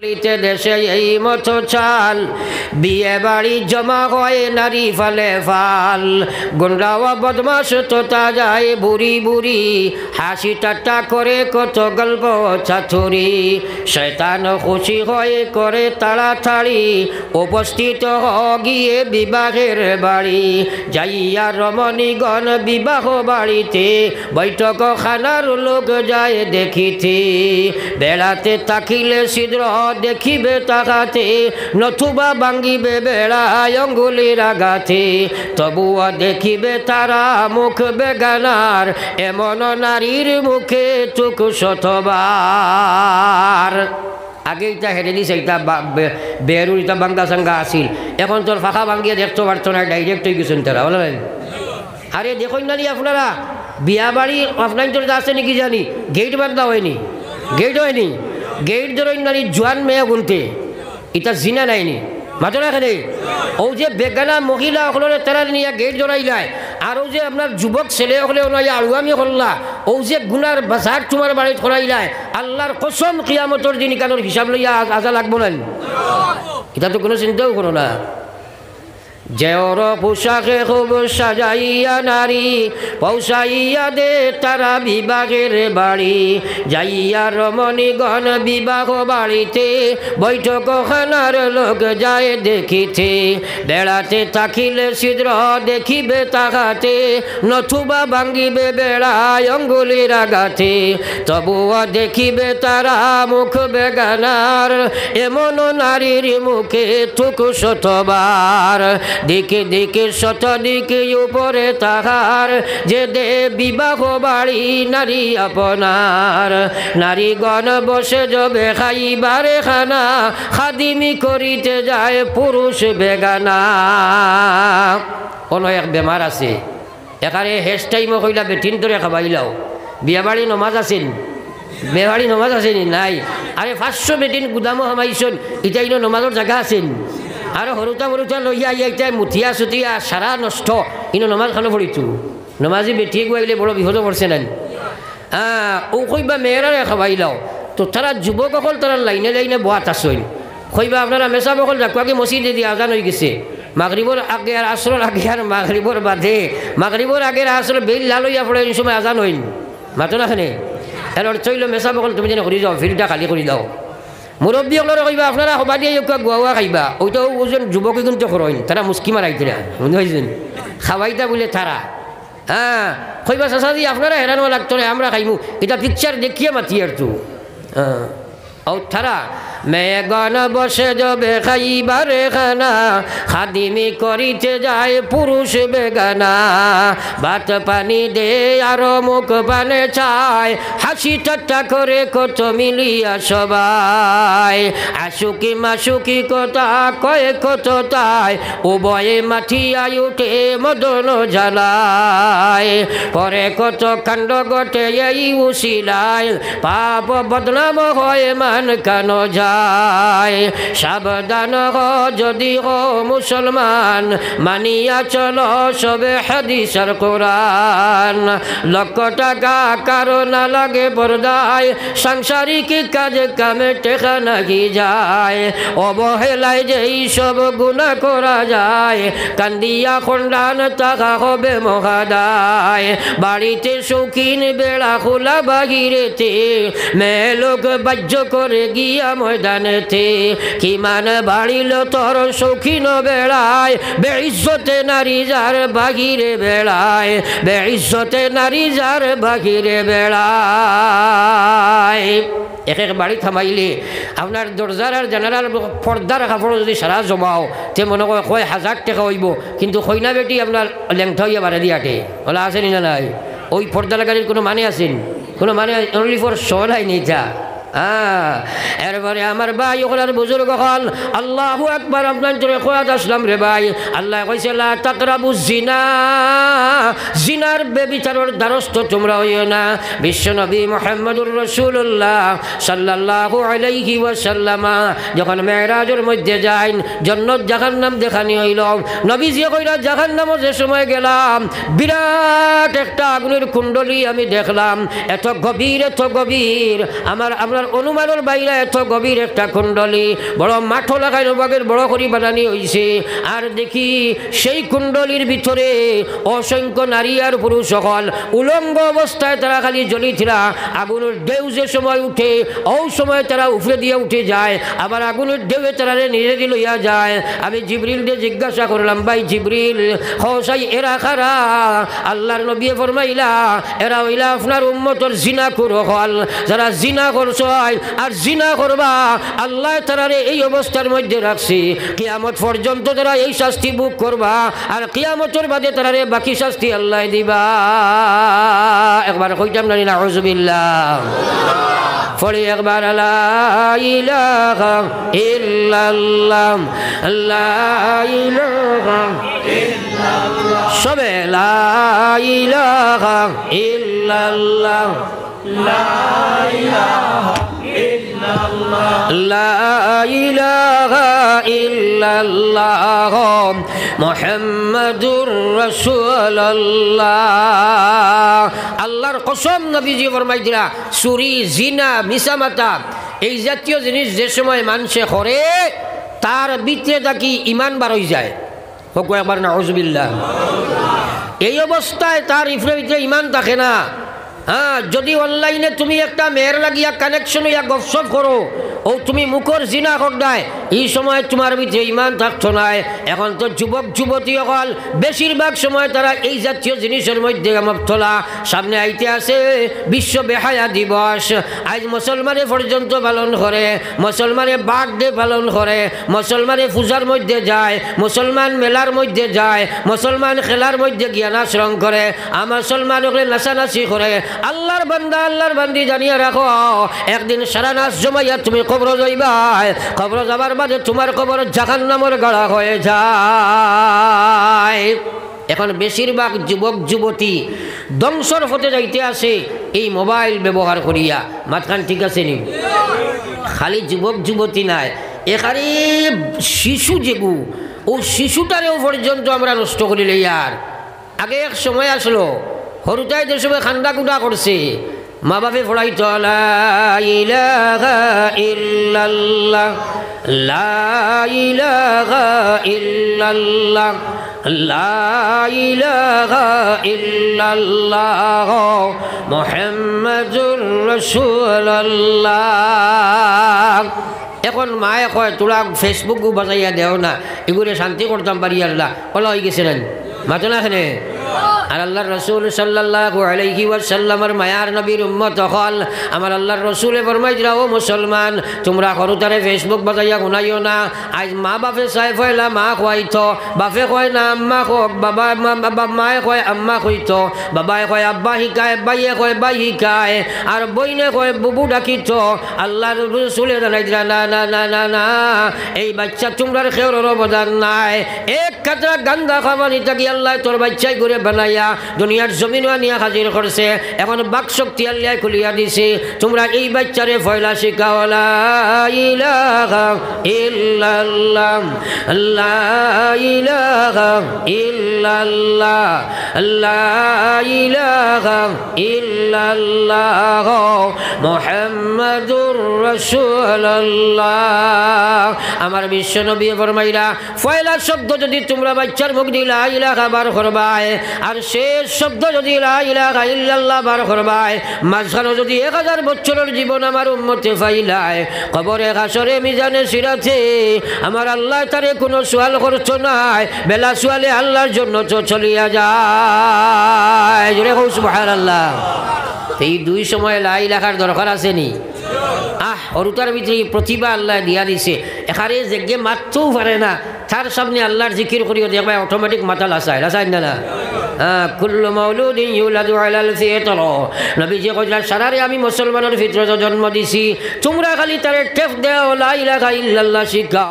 দেশে এই মতো চাল বিয়ে বাড়ি জমা হয় নারী ফালে ফাল গুন্ডাওয়া বদমাস তোতা যায় বুড়ি বুড়ি হাসি ঠাট্টা করে কত গল্প চাতুরি শয়তান খুশি হয়ে করে তাড়াতাড়ি উপস্থিত গিয়ে বিবাহের বাড়ি যাইয়া রমণীগণ বিবাহ বাড়িতে বৈঠক খানার লোক যায় দেখিতে বেড়াতে তাকিলে ছিদ্র দেখিবে তাকাতে নতুবা ভাঙ্গিবে বেড়ায় অঙ্গুলির আঘাতে তবুও দেখিবে তারা মুখ বেগানার এমন নারীর মুখে চুক শতবার আগে এটা হেরে দিছে এটা বেরুর এটা বাঙ্গা সাঙ্গা আসিল এখন তোর ফাঁকা ভাঙ্গিয়ে দেখতে পারতো না ডাইরেক্ট হয়ে গেছেন তারা বলেন আরে দেখুন না আপনারা বিয়া বাড়ি অফলাইন তোর আছে নাকি জানি গেট বান্ধা হয়নি গেট হয়নি গেট ধরেন নারী জোয়ান মেয়ে গুনতে এটা জিনা নাইনি মাত্র এখানে ও যে বেগানা মহিলা হলে তারা নিয়ে গেট জড়াইলায় আর ও যে আপনার যুবক ছেলে হলে আলুয়ামি করলা ও যে গুনার বাজার তোমার বাড়িতে করাইলায় আল্লাহর কসম কিয়ামতের দিন কানোর হিসাব লইয়া আজা লাগবো না এটা তো কোনো চিন্তাও করো না জেওর পোশাকে খুব সাজাইয়া নারী পৌঁছাইয়া দে তারা বিবাহের বাড়ি যাইয়া রমণীগণ বিবাহ বাড়িতে বৈঠক খানার লোক যায় দেখিতে বেড়াতে তাকিলে ছিদ্র দেখিবে তাকাতে নতুবা ভাঙ্গিবে বেড়ায় অঙ্গুলির আঘাতে তবুও দেখিবে তারা মুখ বেগানার এমন নারীর মুখে থুক শতবার দিকে দিকে শত দিকে উপরে তাহার যে দে বিবাহ বাড়ি নারী আপনার নারীগণ বসে যাবে খাইবারে খানা খাদিমি করিতে যায় পুরুষ বেগানা কোনো এক বেমার আছে এখানে হেস টাইমও কইলা বেটিন ধরে খাবাইলাও বিয়া বাড়ি নমাজ আছেন বেবাড়ি নমাজ আছেনি নাই আরে 500 বেটিন গুদামো হামাইছন ইটাই নমাজের জায়গা আছেন আর সৰুতা মৰুতা লইয়া এতিয়া মুঠিয়া চুটিয়া সারা নষ্ট ইনো নমাজ খানো পড়িছো নমাজি বেটিয়ে গুয়াইলে বড় বিপদ পড়ছে না ও কইবা মেয়েরা খাবাইলাও তো তারা যুবক অকল তারা লাইনে লাইনে বহাত আসইন কইবা আপনারা মেসা বকল ডাকুয়াকে মসজিদে দিয়ে আজান হয়ে গেছে মাগরিবর আগে আর আসরের আগে আর মাগরিবর বাদে মাগরিবর আগের আসর বেল লাল হইয়া পড়ে এই সময় আজান হইন মাতো না খানে এর অর্থ হইল মেসা বকল তুমি যেন করে যাও ফিল্ডটা খালি করে দাও মুরব্বী হলরে কইবা আপনারা সবাই দিয়ে গোয়া খাইবা ওইটাও ওজন যুবকে কিন্তু করইন তারা মুস্কি মারাইতে না বুঝতে পারছেন খাওয়াইতা বলে তারা কইবা চাচা আপনারা হেরানো লাগতো না আমরা খাইমু এটা পিকচার দেখিয়ে মাতি আর তো ও তারা মেয়েগণ বসে যাবে খাইবারে খানা খাদিমি করিতে যায় পুরুষ বেগানা ভাত পানি দে আর মুখ পানে চায় হাসি ঠাট্টা করে কত মিলিয়া সবাই আশুকি মাসুকি কথা কয়ে কত তাই উভয়ে মাঠিয়ায় উঠে মদন জ্বালায় পরে কত কাণ্ড ঘটে এই উশিলায় পাপ বদনাম হয় মান কানো যায় সাবধান হ যদি হো মুসলমান মানিয়া চলো সবে হাদিসের কোরআন লক্ষ টাকা কারো না লাগে পর্দায় সাংসারিক কাজে কামে টেকা নাকি যায় অবহেলায় যেই সব গুনাহ করা যায় কান্দিয়া খণ্ডান টাকা হবে মহাদায় বাড়িতে শৌখিন বেড়া খোলা বাহিরেতে মেয়ে লোক বাহ্য করে গিয়া ময়দানেতে কিমান বাড়িল তোর শৌখিন বেড়ায় বেইজ্জতে নারী যার বাহিরে বেড়ায় বেইজ্জতে নারী যার বাহিরে বেড়ায় এক এক বাড়ি থামাইলে আপনার দরজার আর জানালার পর্দার কাপড় যদি সারা জমাও তে মনে করে 1000 টাকা হইব কিন্তু কইনা বেটি আপনার ল্যাংটা হইয়া বাড়া দিয়াটে ওলা আসেনি না নাই ওই পর্দা লাগানির কোনো মানে আছেন কোনো মানে অনলি ফর সলাই নেই যা এরপরে আমার ভাই ওখানে বুজুর্গ হল আল্লাহু আকবার আপনার জোরে খোয়াত আসলাম রে ভাই আল্লাহ কইছে লা তাকরাবু জিনা জিনার বেবিচারের দ্বারস্থ তোমরা হইও না বিশ্বনবী মুহাম্মদুর রাসূলুল্লাহ সাল্লাল্লাহু আলাইহি ওয়াসাল্লাম যখন মেরাজের মধ্যে যাইন জান্নাত জাহান্নাম দেখানি হইল নবীজি কইরা জাহান্নামে যে সময় গেলাম বিরাট একটা আগুনের কুণ্ডলী আমি দেখলাম এত গভীর আমরা আমার অনুমানের বাইরে এত গভীর একটা কুণ্ডলী বড় মাঠো লাগাই নবাগের বড় করি বানানি হয়েছে আর দেখি সেই কুণ্ডলীর ভিতরে অসংখ্য নারী আর পুরুষ সকল উলঙ্গ অবস্থায় তারা খালি জ্বলিছিলা আগুনের ঢেউ যে সময় উঠে ও সময় তারা উফরে দিয়ে উঠে যায় আবার আগুনের ঢেউয়ে তারা নিজে দিয়ে লইয়া যায় আমি জিবরিল দিয়ে জিজ্ঞাসা করলাম ভাই জিবরিল হসাই এরা খারা আল্লাহর নবী ফরমাইলা এরা হইলা আপনার উম্মতর জিনা করো হল যারা জিনা করছো আর জিনা করবা আল্লাহ তারারে এই অবস্থার মধ্যে রাখছি কিয়ামত পর্যন্ত তারা এই শাস্তি ভোগ করবা আর কিয়ামতের বাদে তারারে বাকি শাস্তি আল্লাহ দিবা একবার কইতাম না নাউযুবিল্লাহ ফলে একবার লা ইলাহা ইল্লাল্লাহ লা ইলাহা ইল্লাল্লাহ সবে লা ইলাহা ইল্লাল্লাহ লা ইলাহা ইল্লাল্লাহ লা ইলাহা ইল্লাল্লাহ মুহাম্মাদুর রাসূলুল্লাহ আল্লাহর কসম নবীজি ফরমাইছিলা চুরি জিনা মিছামাতা এই জাতীয় জিনিস যে সময় মানুষে করে তার ভিতরে থাকি ইমান বার হয়ে যায় হোক একবার নাউযুবিল্লাহ এই অবস্থায় তার ভিতরে ইমান থাকে না হ্যাঁ যদি অনলাইনে তুমি একটা মেয়ের লাগিয়া কানেকশন হইয়া গপসপ করো ও তুমি মুখর জিনা করদায় এই সময় তোমার ভিতরে ইমান থাকতো নাই এখন তো যুবক যুবতী সকল বেশিরভাগ সময় তারা এই জাতীয় জিনিসের মধ্যে মবতলা সামনে আইতে আছে বিশ্ব বেহায়া দিবস আজ মুসলমানে পর্যন্ত পালন করে মুসলমানে বার্থডে পালন করে মুসলমানে পূজার মধ্যে যায় মুসলমান মেলার মধ্যে যায় মুসলমান খেলার মধ্যে জ্ঞানাশ্রম করে আর মুসলমান ওখানে নাচানাচি করে আল্লাহর বান্দি জানিয়ে রাখো একদিন সারা নাচ জমাইয়া তুমি কবর যাইবা কবর যাবার বাদে তোমার কবর জাহান্নামের গাড়া হয়ে যায় এখন বেশিরভাগ যুবক যুবতী ধ্বংসর হতে যাইতে আসে এই মোবাইল ব্যবহার করিয়া মাঝখান ঠিক আছে নি খালি যুবক যুবতী নাই এখানে শিশু যেগু ও শিশুটারেও পর্যন্ত আমরা নষ্ট করিলে ইয়ার আগে এক সময় আসলো হরুতাই যে সময় খান্দা কুটা করছে মা বাপে পড়াইতো লা ইলাহা ইল্লাল্লাহ লা ইলাহা ইল্লাল্লাহ লা ইলাহা ইল্লাল্লাহ মুহাম্মাদুর রাসূলুল্লাহ এখন মায়ে কয় তোরা ফেসবুক বাজাইয়া দেও না এগুলো শান্তি করতাম পারি আল্লাহ বলা হয়ে গেছিলেন মাতো না এখানে আর আল্লাহর রসুল সাল্লাল্লাহু আলাইহি ওয়াসাল্লামের মায়ার নবীর উম্মত হল আমার আল্লাহর রসুলে ফরমাইছিলা ও মুসলমান তোমরা সরুতারে ফেসবুক বাজাইয়া গুনাইও না আজ মা বাপে চাই ফয়লা মা খুয়াইতো বাপে কয় না আম্মা হোক বাবা মায়ে কয় আম্মা খুঁইতো বাবাই কয় আব্বা শিকায় বাইয়ে কয় বাই শিকায় আর বইনে কয় বুবু ডাকিত আল্লাহর রসুলে জানাইছিলা না না না না না এই বাচ্চা তোমরার খেউরের অবদান নাই এক কাতরা গান্দা খাবানি থাকি আল্লাহ তোর বাচ্চাই করে বানাইয়া দুনিয়ার জমিন নিয়ে হাজির করছে এখন বাক শক্তি আল্লাহ খুলিয়া দিছে তোমরা এই বাচ্চারে ফয়লা শিখাও লা ইলাহা ইল্লাল্লাহ লা ইলাহা ইল্লাল্লাহ লা ইলাহা ইল্লাল্লাহ মুহাম্মাদুর রাসূলুল্লাহ আমার বিশ্ব নবী ফরমাইলা ফয়লা শব্দ যদি তোমরা বাচ্চার মুখ দিয়ে লা ইলাহা বার করবাই আর শেষ শব্দ যদি লা ইলাহা ইল্লাল্লাহ বার করবাই মাঝখানে যদি 1000 বছরের জীবন আমার উম্মতে ফাইলায় কবরে হাসরে মিজানে সিরাতে আমার আল্লাহ তারে কোনো সওয়াল করছো নাই বেলা সওয়ালে আল্লাহর জন্য তো চলিয়া যায় জোরে কও সুবহানাল্লাহ এই দুই সময় লা ইলাহার দরকার আছে নি হরুতার ভিতরে প্রতিভা আল্লাহ দিয়া দিছে এখানে যে মারতেও পারে না তার সামনে আল্লাহর জিকির করিও দেখবে অটোমেটিক মাথা লাসায় না না কুল্লু মাউলুদিন ইউলাদু আলাল ফিতরা নবীজি কইলেন সারারে আমি মুসলমানের ফিতরতে জন্ম দিছি তোমরা খালি তারে টেপ দাও লা ইলাহা ইল্লাল্লাহ শিখাও।